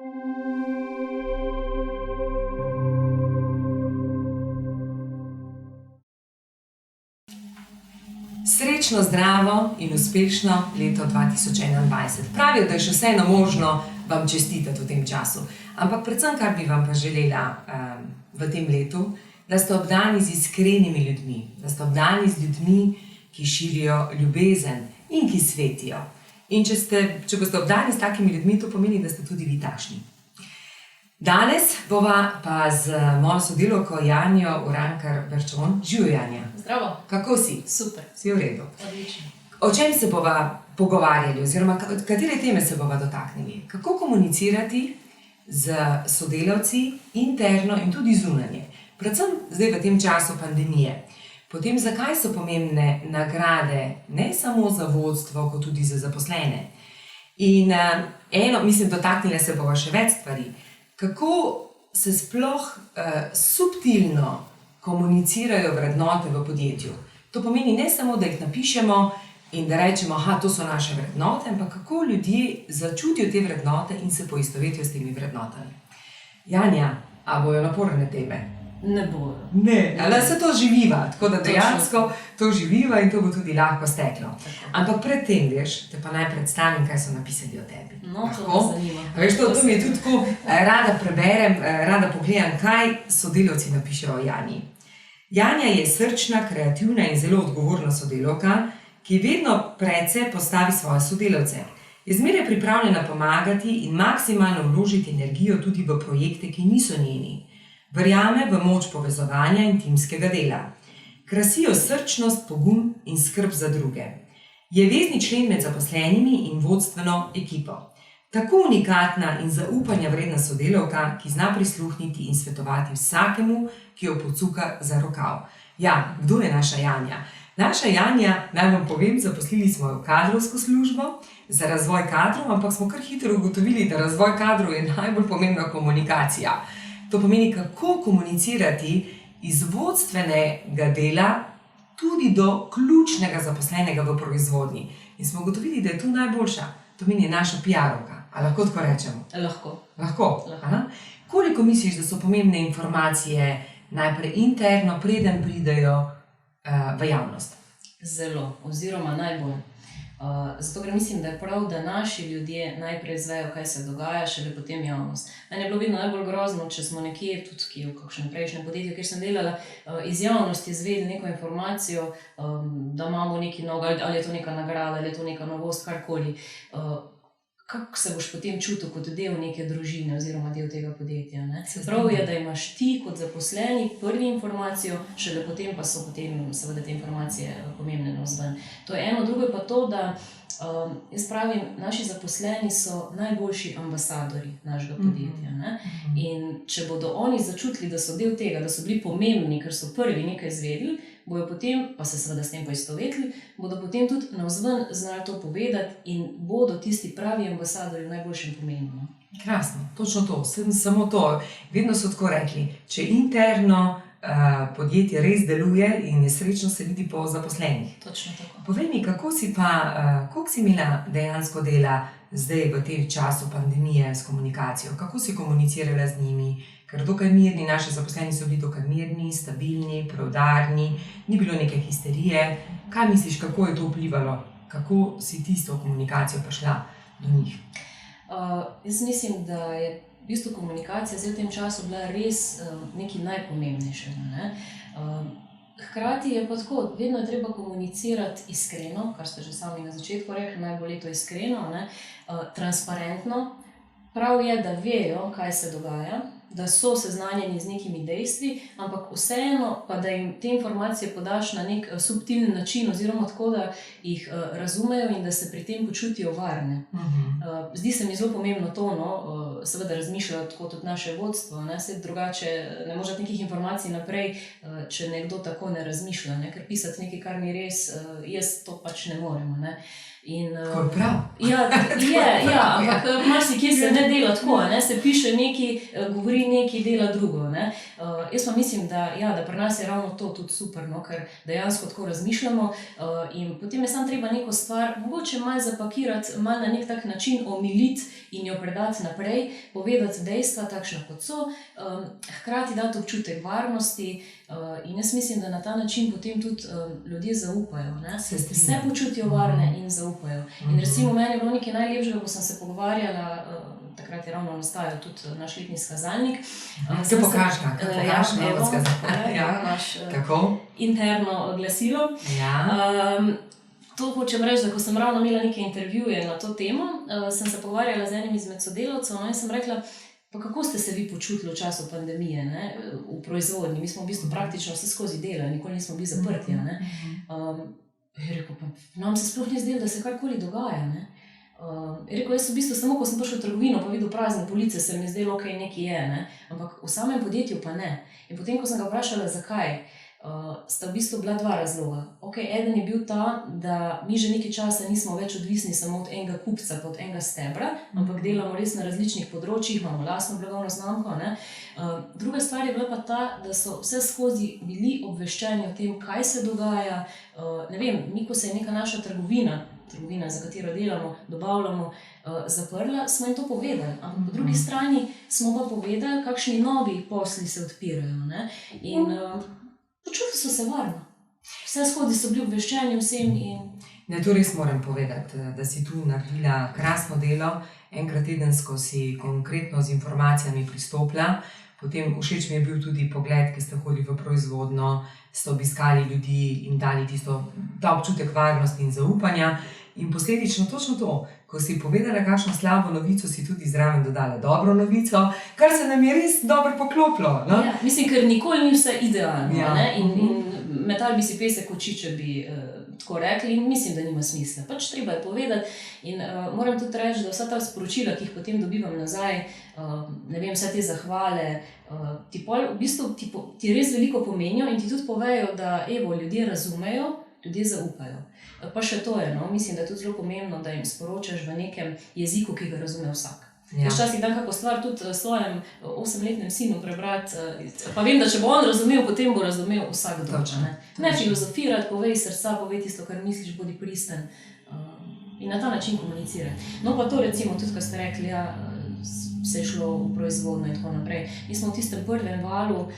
Srečno, zdravo in uspešno leto 2021. Pravijo, da je še vseeno možno vam čestitati v tem času. Ampak predvsem, kar bi vam pa želela v tem letu, da ste obdani z iskrenimi ljudmi, da ste obdani z ljudmi, ki širijo ljubezen in ki svetijo. In če boste obdani s takimi ljudmi, to pomeni, da ste tudi vi takšni. Danes bova pa z mojo sodelavko Janjo Urankar-Berčon. Živijo, Janja. Zdravo. Kako si? Super. Si v redu? Odlično. O čem se bova pogovarjali oziroma katere teme se bova dotaknili? Kako komunicirati z sodelavci interno in tudi zunanje? Predvsem zdaj v tem času pandemije. Potem, zakaj so pomembne nagrade ne samo za vodstvo, kot tudi za zaposlene? In dotaknile se bova še več stvari. Kako se sploh subtilno komunicirajo vrednote v podjetju? To pomeni ne samo, da jih napišemo in da rečemo, to so naše vrednote, ampak kako ljudje začutijo te vrednote in se poistovetijo s temi vrednotami. Janja, a bojo naporne teme? Ne bojo. Ne, ali se to živiva, tako da dejansko to živiva in to bo tudi lahko steklo. Ampak predtem, te pa naj predstavim, kaj so napisali o tebi. No, to me zanima. Veš, to mi je tudi tako, rada preberem, rada pogledam, kaj sodelavci napišejo o Janji. Janja je srčna, kreativna in zelo odgovorna sodelavka, ki vedno predse postavi svoje sodelavce. Je zmeraj pripravljena pomagati in maksimalno vložiti energijo tudi v projekte, ki niso njeni. Verjame v moč povezovanja in timskega dela. Krasijo srčnost, pogum in skrb za druge. Je vezni člen med zaposlenimi in vodstveno ekipo. Tako unikatna in zaupanja vredna sodelavka, ki zna prisluhniti in svetovati vsakemu, ki jo pocuka za rokav. Ja, kdo je naša Janja? Naša Janja, naj vam povem, zaposlili smo jo v kadrovsko službo za razvoj kadrov, ampak smo kar hitro ugotovili, da razvoj kadrov je najbolj pomembna komunikacija. To pomeni, kako komunicirati iz vodstvenega dela tudi do ključnega zaposlenega v proizvodnji. In smo ugotovili, da je tu najboljša. To pomeni naša PR-ovka. A lahko tako rečemo? Lahko. Lahko? Koliko misliš, da so pomembne informacije najprej interno, preden pridejo v javnost? Zelo, oziroma najbolj. Zato, ker mislim, da je prav, da naši ljudje najprej izvejo, kaj se dogaja, šele potem javnost. Meni je bilo vedno najbolj grozno, če smo nekje, tudi v kakšnem prejšnjem podjetju, kjer sem delala, iz javnosti izvedeli neko informacijo, da imamo nekaj novega, ali je to neka nagrada, ali je to neka novost, karkoli. Kako se boš potem čutil kot del neke družine oziroma del tega podjetja? Prav je, da imaš ti kot zaposleni prvi informacijo, šele potem pa so seveda te informacije pomembne navzven. To je eno, drugo je pa to, da jaz pravim, naši zaposleni so najboljši ambasadori našega podjetja. In če bodo oni začutili, da so del tega, da so bili pomembni, ker so prvi nekaj izvedeli, bojo potem, pa se seveda s tem poistovetili, bodo potem tudi navzven znali to povedati in bodo tisti pravi ambasadori v najboljšem pomenu. Krasno, točno to, samo to. Vedno so tako rekli, če interno podjetje res deluje in je srečno, se vidi po zaposlenih. Točno tako. Povej mi, koliko si imela dejansko dela zdaj v tem času pandemije s komunikacijo? Kako si komunicirala z njimi? Ker dokaj mirni, naši zaposleni so bili dokaj mirni, stabilni, preudarni, ni bilo neke histerije. Kaj misliš, kako je to vplivalo? Kako si ti s to komunikacijo prišla do njih? Jaz mislim, da je v bistvu komunikacija zdaj v tem času bila res nekaj najpomembnejšega. Hkrati je pa tako, vedno je treba komunicirati iskreno, kar ste že sami na začetku rekli, najbolj je to iskreno, transparentno. Prav je, da vejo, kaj se dogaja, da so seznanjeni z nekimi dejstvi, ampak vseeno pa, da jim te informacije podaš na nek subtilen način oziroma tako, da jih razumejo in da se pri tem počutijo varne. Zdi se mi zelo pomembno to, seveda razmišljajo tako tudi naše vodstvo, drugače ne može nekih informacij naprej, če nekdo tako ne razmišlja, ker pisati nekaj, kar ni res, jaz to pač ne morem. Tako je prav. Ampak marsikje se ne dela tako, ne? Se piše nekaj, govori nekaj, dela drugo. Ne? Jaz pa mislim, da pri nas je ravno to tudi super, no? Ker dejansko tako razmišljamo in potem je samo treba neko stvar mogoče malo zapakirati, malo na nek tak način omiliti in jo predati naprej, povedati dejstva takšna kot so, hkrati dati občutek varnosti in jaz mislim, da na ta način potem tudi ljudje zaupajo, ne? Se počutijo varne in zaupajo. In recimo meni je bilo nekaj najlepšega, ko sem se pogovarjala, takrat je ravno nastajal tudi naš letni skazalnik. Se pokaži novo skazalnik. Naš Kako? Interno glasilo. To hočem reči, da ko sem ravno imela neke intervjuje na to temo, sem se pogovarjala z enim izmed sodelavcev, no, in sem rekla, pa kako ste se vi počutili v času pandemije, ne, v proizvodnji? Mi smo v bistvu praktično vse skozi delali, nikoli nismo bili zaprti. Ne. Je rekel, pa nam se sploh ni zdelo, da se karkoli dogaja. Ne. Je rekel, jaz v bistvu samo, ko sem prišel v trgovino pa videl prazne police, se mi je zdelo, kaj nekaj je, ne. Ampak v samem podjetju pa ne. In potem, ko sem ga vprašala, zakaj, sta v bistvu bila dva razloga. Eden je bil ta, da mi že nekaj časa nismo več odvisni samo od enega kupca, od enega stebra, ampak delamo res na različnih področjih, imamo lastno blagovno znamko. Ne. Druga stvar je bila pa ta, da so vse skozi bili obveščeni o tem, kaj se dogaja. Ne vem, mi, ko se je neka naša trgovina, za katero delamo, dobavljamo, zaprla, smo jim to povedali. Ampak po drugi strani smo pa povedali, kakšni novi posli se odpirajo. Ne. In počutili so se varno. Vse skozi so bili obveščeni vsem. Ne, to res moram povedati, da si tu naredila krasno delo. Enkrat tedensko si konkretno z informacijami pristopila. Potem všeč mi je bil tudi pogled, ki ste hodili v proizvodno, ste obiskali ljudi in dali ta občutek varnosti in zaupanja. In posledično točno to, ko si povedala kakšno slabo novico, si tudi zraven dodala dobro novico, kar se nam je res dobro poklopilo. No? Ja, mislim, ker nikoli ni vse idealno. Ja. In metal bi si pesek v oči, če bi tako rekli, in mislim, da nima smisla. Pač treba je povedati in moram tudi reči, da vsa ta sporočila, ki jih potem dobivam nazaj, ne vem, vse te zahvale, ti res veliko pomenijo in ti tudi povejo, da ljudje razumejo, ljudje zaupajo. Pa še to je, no? Mislim, da je tudi zelo pomembno, da jim sporočaš v nekem jeziku, ki ga razume vsak. Ja. Včasih dam kako stvar tudi svojem 8-letnem sinu prebrati, pa vem, da če bo on razumel, potem bo razumel vsak drug. Ne filozofirati, povej srca, povej tisto, kar misliš, bodi pristen in na ta način komunicirati. No pa to recimo tudi, ko ste rekli, se je šlo v proizvodno in tako naprej. Mi smo v tistem prvem valu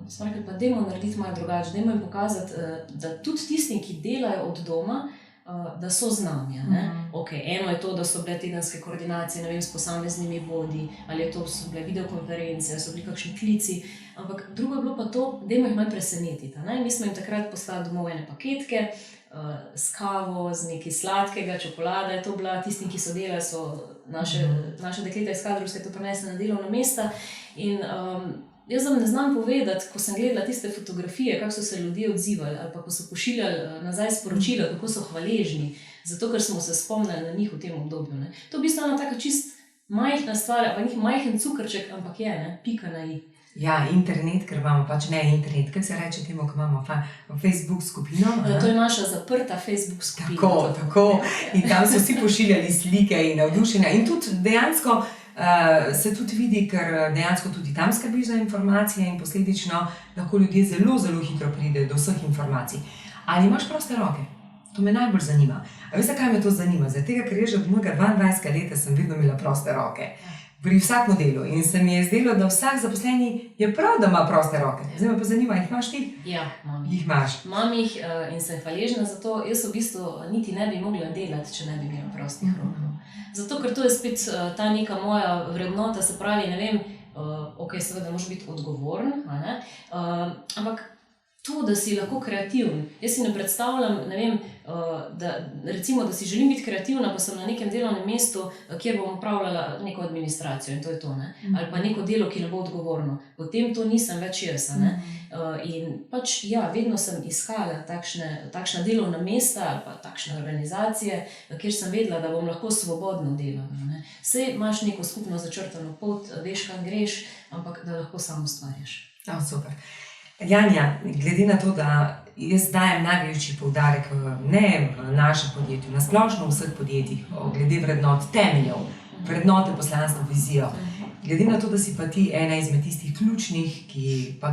smo rekli, pa dajmo narediti malo drugače, dajmo jim pokazati, da tudi tistim, ki delajo od doma, da so znanja. Eno je to, da so bile tedenske koordinacije, ne vem, s posameznimi vodji, ali so bile videokonference, so bili kakšni klici, ampak drugo je bilo pa to, dajmo jih malo presenetiti. Mi smo jim takrat poslali domov ene paketke, s kavo, z nekaj sladkega, čokolada je to bila, tistim, ki so delali, so naše dekleta iz kadrovske to prinesli na delovna mesta in jaz vam ne znam povedati, ko sem gledala tiste fotografije, kako so se ljudje odzivali ali pa ko so pošiljali nazaj sporočila, kako so hvaležni, zato ker smo se spomnili na njih v tem obdobju. Ne. To je v bistvu ena taka čist majhna stvar, pa njih majhen cukrček, ampak je, ne, pika na i. Ja, internet, ker imamo pač ne internet, kaj se reče temu, ko imamo Facebook skupino. To je naša zaprta Facebook skupina. Tako. In tam so vsi pošiljali slike in navdušenja in tudi dejansko se tudi vidi, ker dejansko tudi tam skrbiš za informacije in posledično lahko ljudje zelo, zelo hitro pridejo do vseh informacij. Ali imaš proste roke? To me najbolj zanima. A veste, kaj me to zanima? Zaradi tega, ker je že od mojega 22 leta sem vedno imela proste roke. Pri vsakem delu. In se mi je zdelo, da vsak zaposleni je prav, da ima proste roke. Zdaj me pa zanima, jih imaš ti? Ja, imam jih. Imaš? Imam jih in sem hvaležna za to. Jaz v bistvu niti ne bi mogla delati, če ne bi imela prostih rok. Zato, ker to je spet ta neka moja vrednota, se pravi, ne vem, seveda moraš biti odgovoren, ampak to, da si lahko kreativen. Jaz si ne predstavljam, ne vem, recimo, da si želim biti kreativna, pa sem na nekem delovnem mestu, kjer bom upravljala neko administracijo in to je to, ne? Ali pa neko delo, ki ne bo odgovorno. Potem to nisem več jaz, ne? In pač, ja, vedno sem iskala takšna delovna mesta ali pa takšne organizacije, kjer sem vedela, da bom lahko svobodno delala, ne? Saj imaš neko skupno začrtano pot, veš, kam greš, ampak da lahko samo ustvarjaš. Super. Janja, glede na to, da jaz dajem največji poudarek ne v našem podjetju, na splošno v vseh podjetjih, glede vrednot temeljev, vrednote, poslanstvo, vizijo. Glede na to, da si pa ti ena izmed tistih ključnih, ki pa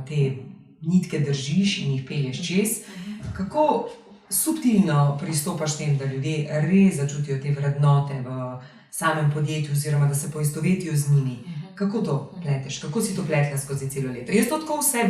te nitke držiš in jih pelješ čez, kako subtilno pristopaš tem, da ljudje res začutijo te vrednote v samem podjetju oziroma da se poistovetijo z njimi? Kako to pleteš? Kako si to pletla skozi celo leto? Jaz to tako vse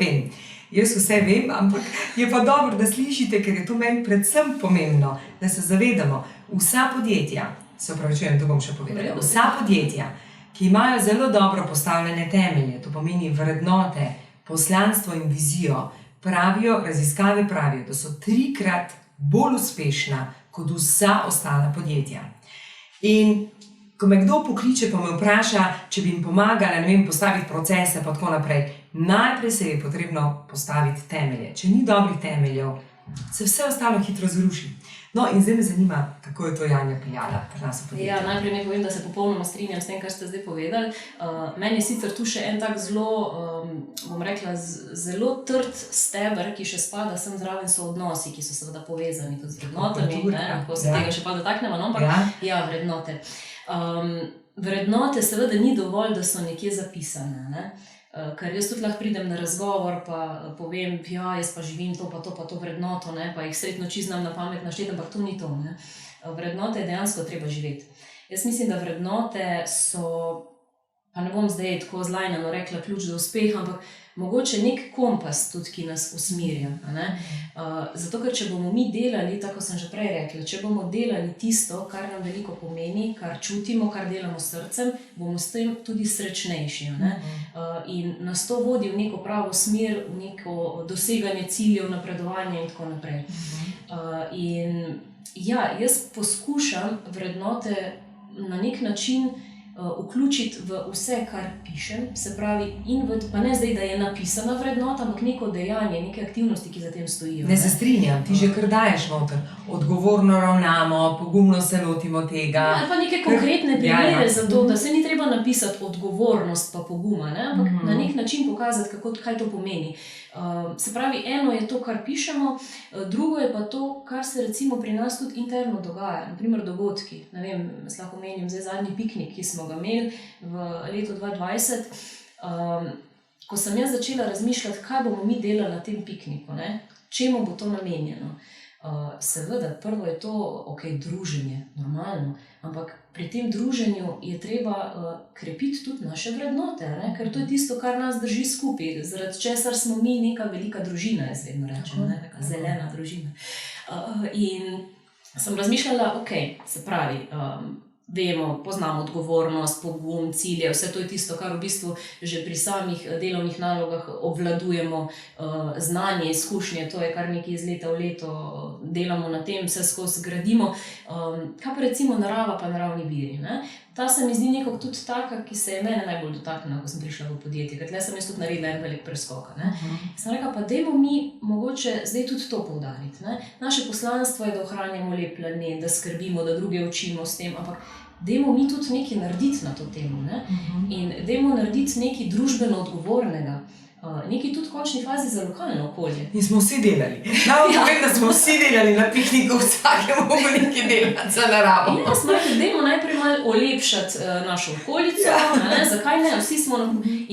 vem, ampak je pa dobro, da slišite, ker je to meni predvsem pomembno, da se zavedamo, vsa podjetja, se opravičujem, to bom še povedala, vsa podjetja, ki imajo zelo dobro postavljene temelje, to pomeni vrednote, poslanstvo in vizijo, raziskave pravijo, da so 3-krat bolj uspešna kot vsa ostala podjetja. In ko me kdo pokliče, pa me vpraša, če bi jim pomagala, postaviti procese pa tako naprej, najprej se je potrebno postaviti temelje. Če ni dobrih temeljev, se vse ostalo hitro zruši. No, in zdaj me zanima, kako je to Janja peljala pri nas v podjetju. Ja, najprej ne povem, da se popolnoma strinjam s tem, kar ste zdaj povedali. Meni je sicer tu še en tak zelo, bom rekla, zelo trd steber, ki še spada sem zraven, so odnosi, ki so seveda povezani tudi z vrednotami, lahko se tega še pa dotaknemo, ampak vrednote. Vrednote seveda ni dovolj, da so nekje zapisane, ne? Ker jaz tudi lahko pridem na razgovor, pa povem, jaz pa živim to vrednoto, ne? Pa jih sred noči znam na pamet našteti, ampak to ni to. Ne? Vrednote je dejansko treba živeti. Jaz mislim, da vrednote so, pa ne bom zdaj tako zlajnano rekla ključ do uspeha, ampak mogoče nek kompas tudi, ki nas usmerja. Zato, ker če bomo mi delali, tako sem že prej rekla, če bomo delali tisto, kar nam veliko pomeni, kar čutimo, kar delamo s srcem, bomo s tem tudi srečnejši. In nas to vodi v neko pravo smer, v neko doseganje ciljev, napredovanje in tako naprej. In ja, jaz poskušam vrednote na nek način vključiti v vse, kar pišem, se pravi, pa ne zdaj, da je napisana vrednota, ampak neko dejanje, neke aktivnosti, ki za tem stojijo. Ne se strinjam, ti že kar daješ noter, odgovorno ravnamo, pogumno se lotimo tega. Ali pa neke konkretne primere za to, da se ni treba napisati odgovornost pa poguma, ne? Ampak na nek način pokazati, kaj to pomeni. Se pravi, eno je to, kar pišemo, drugo je pa to, kar se recimo pri nas tudi interno dogaja, naprimer dogodki. Ne vem, jaz lahko omenim zdaj zadnji piknik, ki smo ga imeli v letu 2020, ko sem jaz začela razmišljati, kaj bomo mi delali na tem pikniku, ne? Čemu bo to namenjeno. Seveda, prvo je to, druženje, normalno, ampak pri tem druženju je treba krepiti tudi naše vrednote, ne? Ker to je tisto, kar nas drži skupaj, zaradi česar smo mi neka velika družina, jaz vedno rečem, neka zelena družina. In sem razmišljala, se pravi, vemo, poznamo odgovornost, pogum, cilje, vse to je tisto, kar v bistvu že pri samih delovnih nalogah obvladujemo, znanje, izkušnje, to je kar nekaj iz leta v leto, delamo na tem, vse skozi gradimo. Kaj pa recimo narava pa naravni viri, ne? Ta se mi zdi nekako tudi taka, ki se je mene najbolj dotaknila, ko sem prišla v podjetje, ker tle sem jaz tudi naredila en velik preskok. Sem rekla, pa dajmo mi mogoče zdaj tudi to poudariti. Naše poslanstvo je, da ohranjamo lep planet, da skrbimo, da druge učimo s tem, ampak dajmo mi tudi nekaj narediti na to temo. In dajmo narediti nekaj družbeno odgovornega. Nekaj tudi v končni fazi za lokalno okolje. In smo vsi delali. Povem, da smo vsi delali na pikniku, vsakemu bomo nekaj delati za naravo. In smo rekli, dajmo najprej malo olepšati našo okolico, zakaj ne, vsi smo.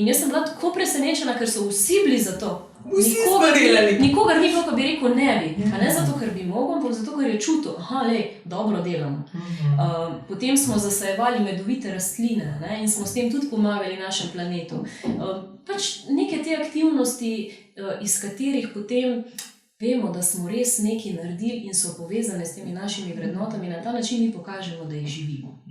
In jaz sem bila tako presenečena, ker so vsi bili za to. Vsi smo delali. Nikogar ni bilo, ko bi rekel ne bi. Ne zato, ker bi mogel, ampak zato, ker je čutil, dobro delamo. Potem smo zasajevali medovite rastline in smo s tem tudi pomagali našem planetu. Pač neke te aktivnosti, iz katerih potem vemo, da smo res nekaj naredili in so povezane s temi našimi vrednotami, na ta način mi pokažemo, da jih živimo.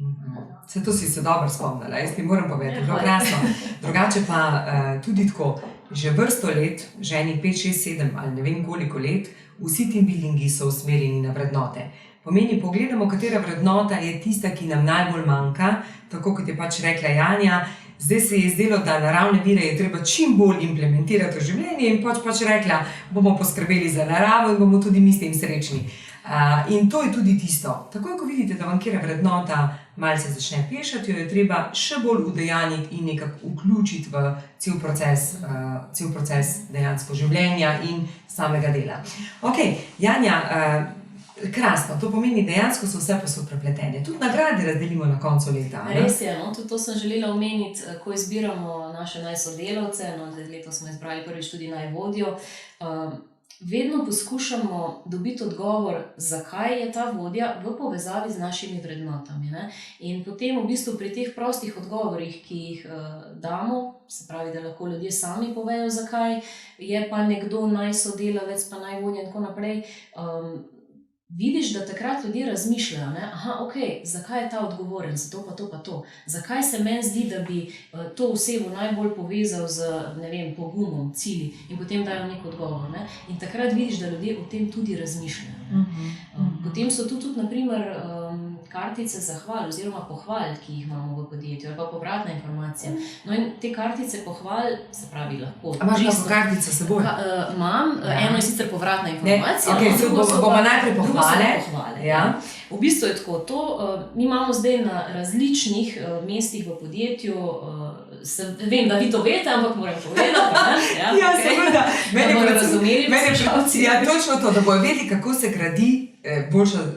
Vse to si se dobro spomnila, jaz ti moram povedati, bilo krasno. Drugače pa tudi tako, že vrsto let, že enih 5, 6, 7 ali ne vem koliko let, vsi team buildingi so usmerjeni na vrednote. Pomeni, pogledamo, katera vrednota je tista, ki nam najbolj manjka, tako kot je pač rekla Janja. Zdaj se je zdelo, da naravne vire je treba čim bolj implementirati v življenje in pač rekla, bomo poskrbeli za naravo in bomo tudi mi s tem srečni. In to je tudi tisto. Takoj, ko vidite, da vam kera vrednota malce začne pešati, jo je treba še bolj udejaniti in nekako vključiti v cel proces dejansko življenja in samega dela. Ok, Janja, krasno, to pomeni, dejansko so vse posod prepletene. Tudi nagrade razdelimo na koncu leta. Res je, no? Tudi to sem želela omeniti, ko izbiramo naše najsodelavce, no, letos smo izbrali prvič tudi najvodjo. Vedno poskušamo dobiti odgovor, zakaj je ta vodja v povezavi z našimi vrednotami. Ne? In potem v bistvu pri teh prostih odgovorih, ki jih damo, se pravi, da lahko ljudje sami povejo, zakaj je pa nekdo najsodelavec, pa najvodja in tako naprej, vidiš, da takrat ljudje razmišljajo, ne? Aha, ok, zakaj je ta odgovoren, zato pa to pa to. Zakaj se meni zdi, da bi to osebo najbolj povezal z, ne vem, pogumom, cilji in potem dajo nek odgovor. Ne? In takrat vidiš, da ljudje o tem tudi razmišljajo. Potem so tudi, naprimer, kartice zahval oziroma pohval, ki jih imamo v podjetju, ali pa povratna informacija. No in te kartice pohval, se pravi, lahko... A imaš lahko kartico s seboj? Imam, eno je sicer povratna informacija. Bomo najprej pohvale. Ja. V bistvu je tako, mi imamo zdaj na različnih mestih v podjetju, vem, da vi to veste, ampak moram povedati. Ja, seveda. Mene bodo razumeli poslušalci. Ja, točno to, da bojo vedeli, kako se gradi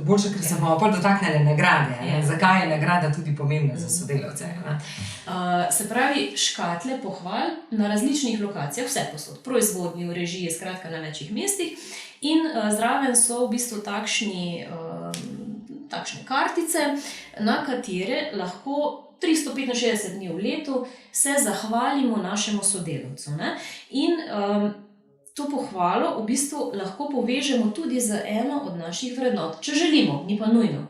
boljše, ker se bomo bolj dotaknili nagrade. Zakaj je nagrada tudi pomembna za sodelavce. Se pravi, škatle pohval na različnih lokacijah, vse posod, proizvodnji, v režiji, skratka na večjih mestih. In zraven so v bistvu takšne kartice, na katere lahko 365 dni v letu se zahvalimo našemu sodelavcu. Ne? In to pohvalo v bistvu lahko povežemo tudi z eno od naših vrednot, če želimo, ni pa nujno.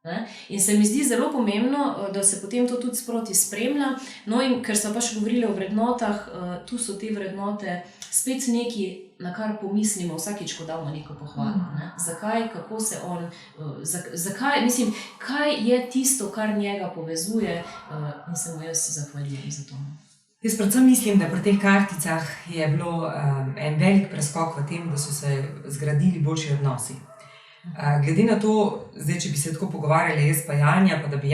Ne? In se mi zdi zelo pomembno, da se potem to tudi sproti spremlja. No in ker smo pa še govorili o vrednotah, tu so te vrednote spet neki, na kar pomislimo vsakič, ko damo neko pohvalo. Ne? Zakaj, kako se on, zakaj, mislim, kaj je tisto, kar njega povezuje in se mu jaz zahvaljujem za to. Jaz predvsem mislim, da pri teh karticah je bilo en velik preskok v tem, da so se zgradili boljši odnosi. Glede na to, zdaj, če bi se tako pogovarjali jaz pa Janja, pa da bi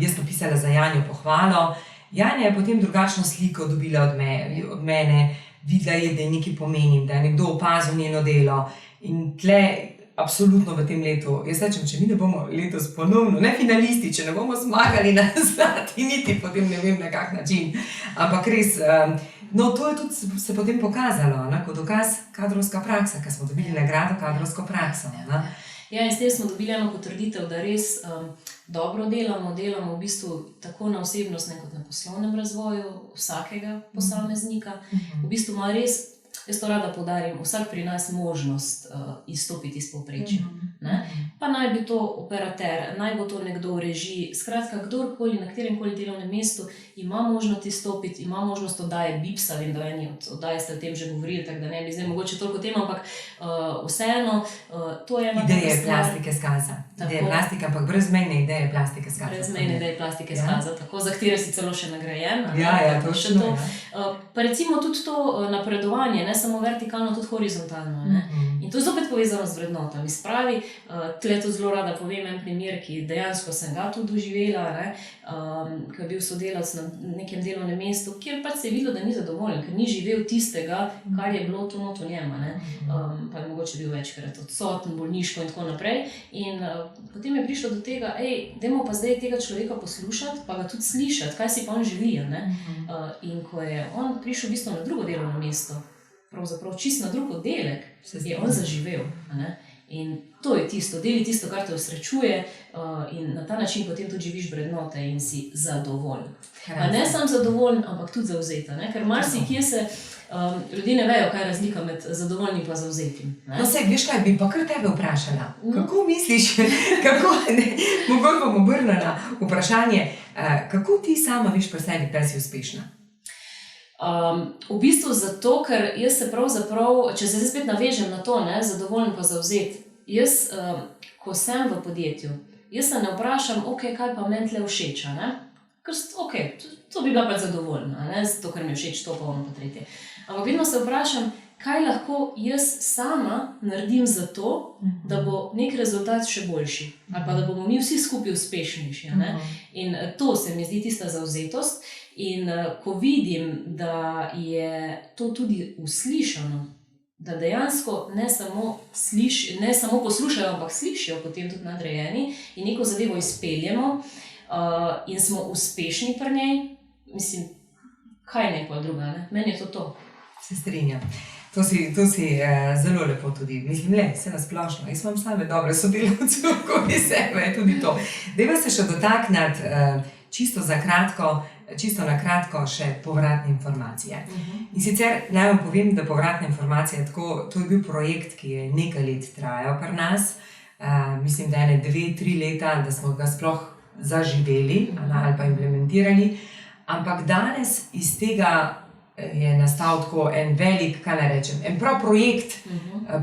jaz napisala za Janjo pohvalo, Janja je potem drugačno sliko dobila od mene, videla je, da je nekaj pomenim, da je nekdo opazil njeno delo in tle absolutno v tem letu, jaz rečem, če mi ne bomo letos ponovno, ne finalisti, če ne bomo zmagali na zlati niti, potem ne vem na kak način, ampak res, no to je tudi se potem pokazalo, kot dokaz kadrovska praksa, ker smo dobili nagrado kadrovsko prakso. Ja, in s tem smo dobili eno potrditev, da res dobro delamo v bistvu tako na osebnostnem kot na poslovnem razvoju vsakega posameznika. V bistvu ima res, jaz to rada poudarim, vsak pri nas možnost izstopiti iz povprečja. Pa naj bi to operater, naj bo to nekdo v režiji, skratka, kdorkoli na kateremkoli delovnem mestu ima možnost izstopiti, ima možnost oddaje Bipsa, vem, da eni od oddaje ste o tem že govorili, tako da ne bi zdaj mogoče toliko o tem, ampak vseeno, to je ena ideje plastike skaza. Ideje plastike, ampak brezmejne ideje plastike skaza. Brezmejne ideje plastike skaza, tako, za katere si celo še nagrajen. Ja, točno. Pa recimo tudi to napredovanje, ne samo vertikalno, tudi horizontalno. In to je zopet povezano z vrednotami. Spravi, tle to zelo rada povem en primer, ki dejansko sem ga tudi doživela, ko je bil sodelavec na nekem delovnem mestu, kjer pač se je videlo, da ni zadovoljen, ker ni živel tistega, kar je bilo to not v njemu. Pa je mogoče bil večkrat odsoten, bolniško in tako naprej. In potem je prišlo do tega, dajmo pa zdaj tega človeka poslušati, pa ga tudi slišati, kaj si pa on želi. In ko je on prišel v bistvu na drugo delovno mesto, pravzaprav čist na drug oddelek, je on zaživel. In to je tisto, deli tisto, kar te osrečuje in na ta način potem tudi živiš vrednote in si zadovoljen. Pa ne samo zadovoljen, ampak tudi zavzeta, ker marsikje se ljudje ne vejo, kaj je razlika med zadovoljnim pa zavzetim. No sej, veš kaj, bi pa kar tebe vprašala. Kako misliš, mogoče bom obrnila vprašanje, kako ti sama veš pri sebi, da si uspešna? V bistvu zato, ker jaz se pravzaprav, če se zdaj spet navežem na to, zadovoljen pa zavzet, jaz, ko sem v podjetju, jaz se ne vprašam, kaj pa meni tle všeč, ker to bi bila pač zadovoljna, zato ker mi všeč to, pa ono pa tretje. Ampak vedno se vprašam, kaj lahko jaz sama naredim za to, da bo nek rezultat še boljši, ali pa da bomo mi vsi skupaj uspešnejši. Ne? In to se mi zdi tista zavzetost. In ko vidim, da je to tudi uslišano, da dejansko ne samo poslušajo, ampak slišijo potem tudi nadrejeni in neko zadevo izpeljemo in smo uspešni pri njej, mislim, kaj nekaj druga, ne? Meni je to. Se strinjam. To si zelo lepo tudi, mislim, se nasplošno. Jaz imam same dobre sodelavce okoli sebe, je tudi to. Dajva se še dotakniti čisto na kratko še povratne informacije. In sicer naj vam povem, da povratna informacija, to je bil projekt, ki je nekaj let trajal pri nas. Mislim, da 2-3 leta, da smo ga sploh zaživeli ali pa implementirali. Ampak danes iz tega je nastal tako en velik, kaj naj rečem, en prav projekt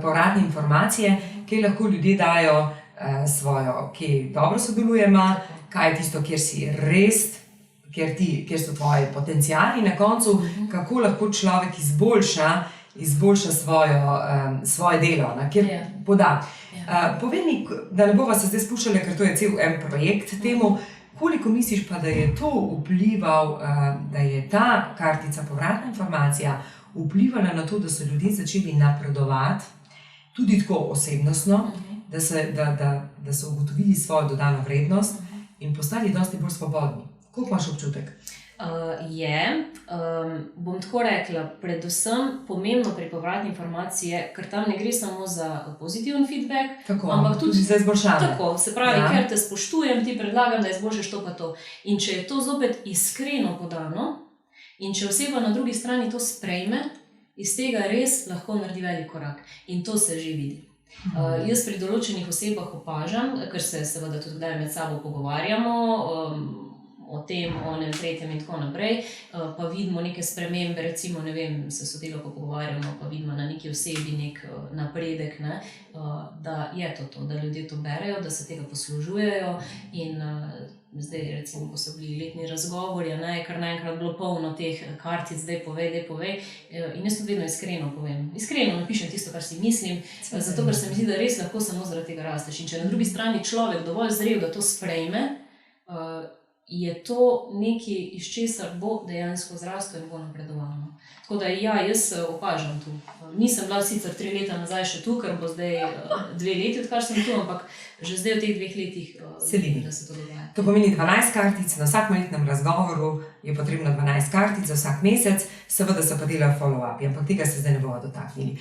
povratne informacije, kjer lahko ljudje dajo svojo, kjer dobro sodelujemo, kaj je tisto, kjer si res, kjer so tvoji potenciali na koncu, kako lahko človek izboljša svoje delo, kjer poda. Povej mi, da ne bova se zdaj spuščali, ker to je cel en projekt temu, koliko misliš pa, da je to vplival, da je ta kartica povratna informacija vplivala na to, da so ljudje začeli napredovati, tudi tako osebnostno, da so ugotovili svojo dodano vrednost in postali dosti bolj svobodni. Koliko imaš občutek? Bom tako rekla, predvsem pomembno pri povratni informaciji, ker tam ne gre samo za pozitiven feedback, ampak tudi za izboljšanje. Tako, se pravi, ker te spoštujem, ti predlagam, da izboljšaš to pa to. In če je to zopet iskreno podano in če oseba na drugi strani to sprejme, iz tega res lahko naredi velik korak. In to se že vidi. Jaz pri določenih osebah opažam, ker se seveda tudi kdaj med sabo pogovarjamo, o tem, o enem, tretjem in tako naprej, pa vidimo neke spremembe, recimo, ne vem, se sodelavko pogovarjamo, pa vidimo na neki osebi nek napredek, ne, da je to, da ljudje to berejo, da se tega poslužujejo in zdaj, recimo, ko so bili letni razgovori, ne, kar naenkrat bilo polno teh kartic, zdaj povej, in jaz to vedno iskreno povem. Iskreno napišem tisto, kar si mislim, zato, ker se mi zdi, da res lahko samo zaradi tega rasteš. In če na drugi strani človek dovolj zrel, da to sprejme, je to nekaj, iz česar bo dejansko zrastel in bo napredoval. Tako da jaz opažam tu. Nisem bila sicer 3 leta nazaj še tu, ker bo zdaj 2 leti, odkar sem tu, ampak že zdaj v teh 2 letih vidim, da se to dogaja. To pomeni 12 kartic, na vsakem letnem razgovoru je potrebno 12 kartic za vsak mesec, seveda se pa delajo follow-upi, ampak tega se zdaj ne bomo dotaknili.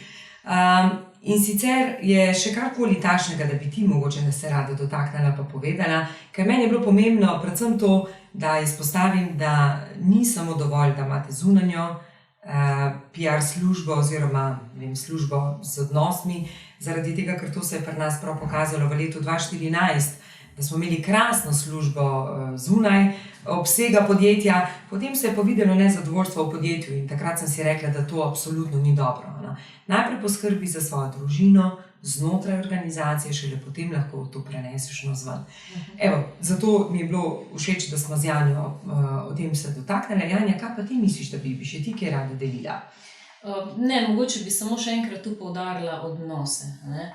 In sicer je še karkoli takšnega, da bi ti mogoče se rada dotaknila pa povedala, ker meni je bilo pomembno predvsem to, da izpostavim, da ni samo dovolj, da imate zunanjo PR službo oziroma službo z odnosmi, zaradi tega, ker to se je pri nas prav pokazalo v letu 2014, da smo imeli krasno službo zunaj obsega podjetja, potem se je pa videlo nezadovoljstvo v podjetju in takrat sem si rekla, da to absolutno ni dobro. Najprej poskrbi za svojo družino, znotraj organizacije, šele potem lahko to preneseš navzven. Evo, zato mi je bilo všeč, da smo z Janjo o tem se dotaknili. Janja, kaj pa ti misliš, da bi še ti kaj rada delila? Ne, mogoče bi samo še enkrat tu poudarila odnose, ne.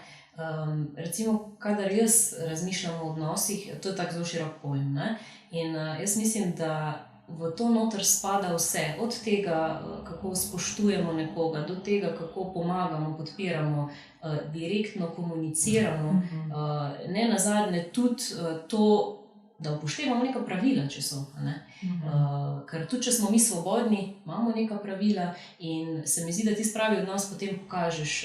Recimo, kadar jaz razmišljam o odnosih, to je tako zelo širok pojem, ne? In jaz mislim, da v to noter spada vse, od tega, kako spoštujemo nekoga, do tega, kako pomagamo, podpiramo, direktno komuniciramo, ne nazadnje tudi to, da upoštevamo neka pravila, če so, ne? Ker tudi, če smo mi svobodni, imamo neka pravila in se mi zdi, da ti spravi odnos potem pokažeš,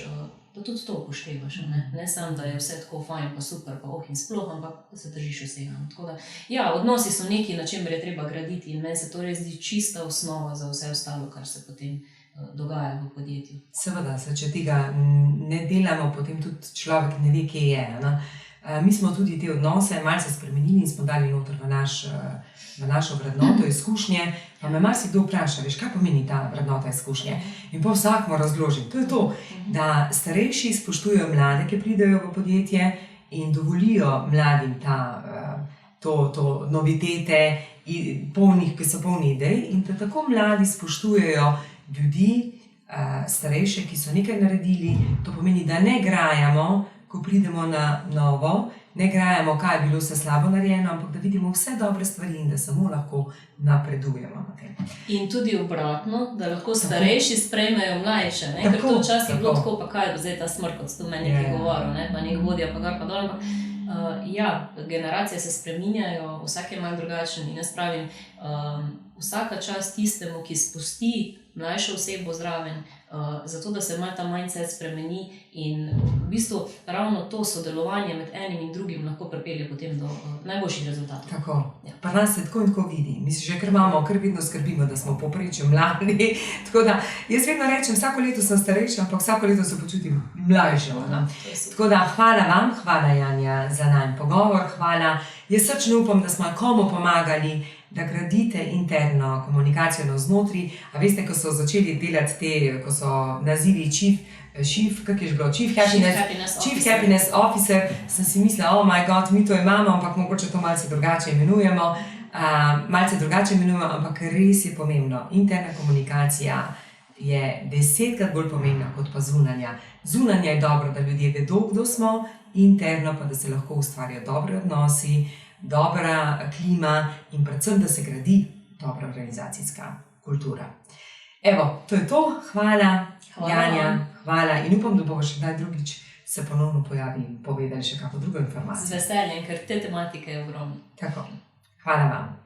da tudi to upoštevaš, ne samo, da je vse tako fajn, pa super, pa in sploh, ampak da se držiš vsega. Tako da, ja, odnosi so nekaj, na čemer je treba graditi in meni se to res zdi čista osnova za vse ostalo, kar se potem dogaja v podjetju. Seveda, če tega ne delamo, potem tudi človek ne ve, kje je. Mi smo tudi te odnose malce spremenili in smo dali noter v našo vrednoto izkušnje, pa me marsikdo vpraša, veš, kaj pomeni ta vrednota izkušnje? In pa vsak mu razložim. To je to, da starejši spoštujejo mlade, ki pridejo v podjetje in dovolijo mladim to novitete, ki so polni idej in da tako mladi spoštujejo ljudi, starejše, ki so nekaj naredili. To pomeni, da ne grajamo, ko pridemo na novo, ne grajamo, kaj je bilo vse slabo narejeno, ampak da vidimo vse dobre stvari in da samo lahko napredujemo na tem. In tudi obratno, da lahko starejši sprejmejo mlajše, ne? Ker to včasih je bilo tako, pa kaj je zdaj ta smrt, kot ste meni nekaj govoril, ne? Pa nek vodja, pa gor pa dol, ampak ja, generacije se spreminjajo, vsak je malo drugačen in jaz pravim, vsaka čast tistemu, ki spusti mlajšo osebo zraven, zato da se malo ta mindset spremeni in v bistvu ravno to sodelovanje med enim in drugim lahko pripelje potem do najboljših rezultatov. Tako, pa nas se tako in tako vidi. Mi se že kar imamo, kar vedno skrbimo, da smo povprečju mladi. Tako da jaz vedno rečem, vsako leto sem starejša, ampak vsako leto se počutim mlajša. Tako da hvala vam, hvala Janja za najin pogovor, hvala. Jaz srčno upam, da smo komu pomagali, da gradite interno komunikacijo navznotraj. A veste, ko so začeli delati te, ko so nazivi Chief Happiness Officer, sem si mislila, oh my god, mi to imamo, ampak mogoče to malce drugače imenujemo. Ampak res je pomembno. Interna komunikacija je 10-krat bolj pomembna kot pa zunanja. Zunanja je dobro, da ljudje vedo, kdo smo, interno pa, da se lahko ustvarjajo dobri odnosi, dobra klima in predvsem, da se gradi dobra organizacijska kultura. Evo, to je to. Hvala, Janja, hvala in upam, da bomo še kdaj drugič se ponovno pojavili in povedali še kako drugo informacijo. Z veseljem, ker te tematike je ogromno. Tako, hvala vam.